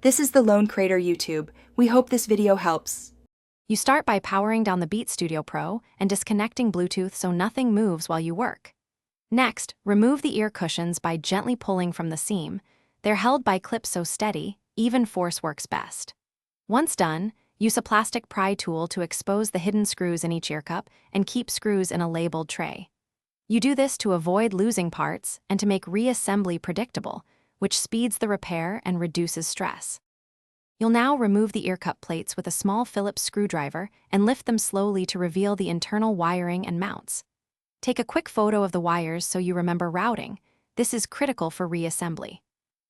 This is the Lone Crater YouTube. We hope this video helps. You start by powering down the Beat Studio Pro and disconnecting Bluetooth so nothing moves while you work. Next, remove the ear cushions by gently pulling from the seam. They're held by clips so steady, even force works best. Once done, use a plastic pry tool to expose the hidden screws in each ear cup and keep screws in a labeled tray. You do this to avoid losing parts and to make reassembly predictable, which speeds the repair and reduces stress. You'll now remove the ear cup plates with a small Phillips screwdriver and lift them slowly to reveal the internal wiring and mounts. Take a quick photo of the wires so you remember routing. This is critical for reassembly.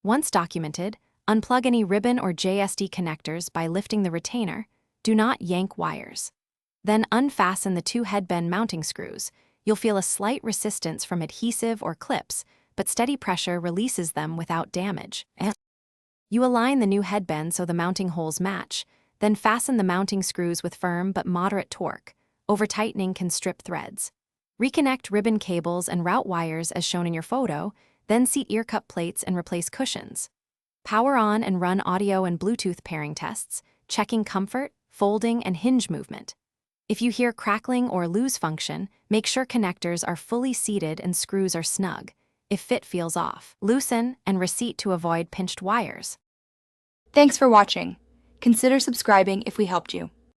Once documented, unplug any ribbon or JSD connectors by lifting the retainer. Do not yank wires. Then unfasten the 2 headband mounting screws. You'll feel a slight resistance from adhesive or clips, but steady pressure releases them without damage. You align the new headband so the mounting holes match, then fasten the mounting screws with firm but moderate torque. Over-tightening can strip threads. Reconnect ribbon cables and route wires as shown in your photo, then seat ear cup plates and replace cushions. Power on and run audio and Bluetooth pairing tests, checking comfort, folding, and hinge movement. If you hear crackling or lose function, make sure connectors are fully seated and screws are snug. If fit feels off, loosen and reseat to avoid pinched wires. Thanks for watching. Consider subscribing if we helped you.